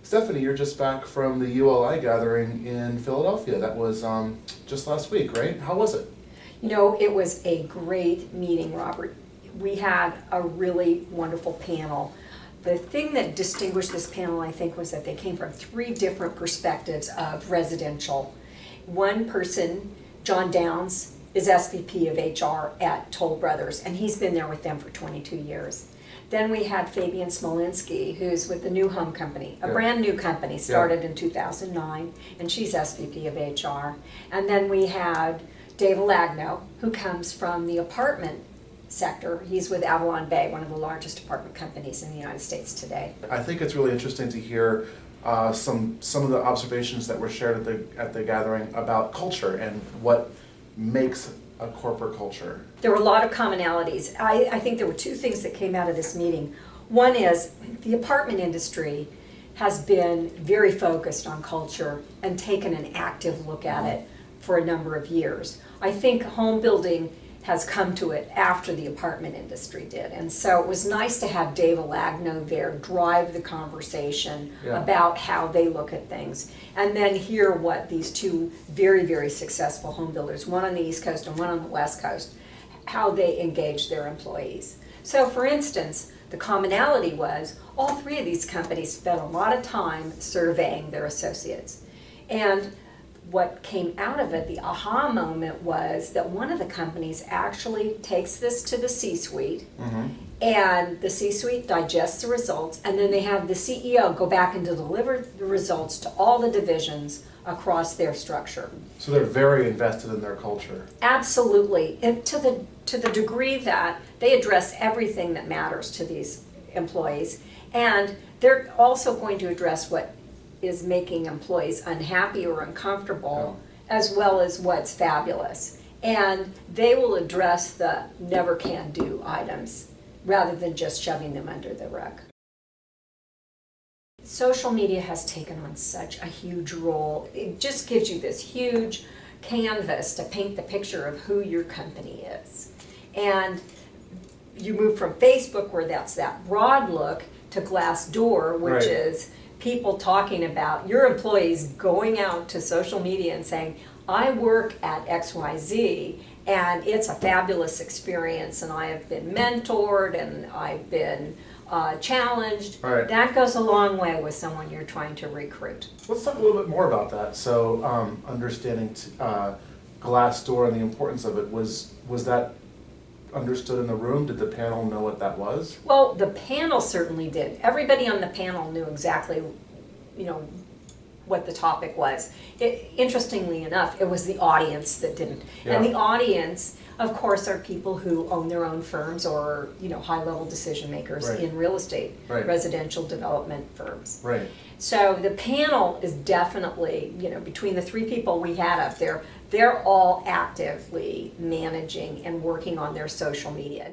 Stephanie, you're just back from the ULI gathering in Philadelphia. That was just last week, right? How was it? You know, it was a great meeting, Robert. We had a really wonderful panel. The thing that distinguished this panel, I think, was that they came from 3 different perspectives of residential. One person, John Downs, is SVP of HR at Toll Brothers, and he's been there with them for 22 years. Then we had Fabian Smolinski, who's with the New Home Company, a brand new company, started in 2009, and she's SVP of HR. And then we had Dave Alagno, who comes from the apartment sector. He's with Avalon Bay, one of the largest apartment companies in the United States today. I think it's really interesting to hear some of the observations that were shared at the gathering about culture and what makes a corporate culture. There were a lot of commonalities. I think there were 2 things that came out of this meeting. One is the apartment industry has been very focused on culture and taken an active look at it for a number of years. I think home building has come to it after the apartment industry did. And so it was nice to have Dave Alagno there drive the conversation about how they look at things. And then hear what these 2 very, very successful home builders, one on the East Coast and one on the West Coast, how they engage their employees. So for instance, the commonality was all 3 of these companies spent a lot of time surveying their associates. And what came out of it, the aha moment, was that one of the companies actually takes this to the C-suite, and the C-suite digests the results, and then they have the CEO go back and deliver the results to all the divisions across their structure. So they're very invested in their culture. Absolutely, and to the degree that they address everything that matters to these employees, and they're also going to address what is making employees unhappy or uncomfortable, as well as what's fabulous. And they will address the never can do items rather than just shoving them under the rug. Social media has taken on such a huge role. It just gives you this huge canvas to paint the picture of who your company is. And you move from Facebook, where that's that broad look, to Glassdoor, which is people talking about your employees going out to social media and saying, I work at XYZ and it's a fabulous experience and I have been mentored and I've been challenged. That goes a long way with someone you're trying to recruit. Let's talk a little bit more about that. So understanding Glassdoor and the importance of it, was that understood in the room? Did the panel know what that was? Well, the panel certainly did. Everybody on the panel knew exactly, what the topic was. Interestingly enough, it was the audience that didn't. And the audience, of course, are people who own their own firms or, high-level decision makers in real estate, residential development firms. So the panel is definitely, between the 3 people we had up there, they're all actively managing and working on their social media.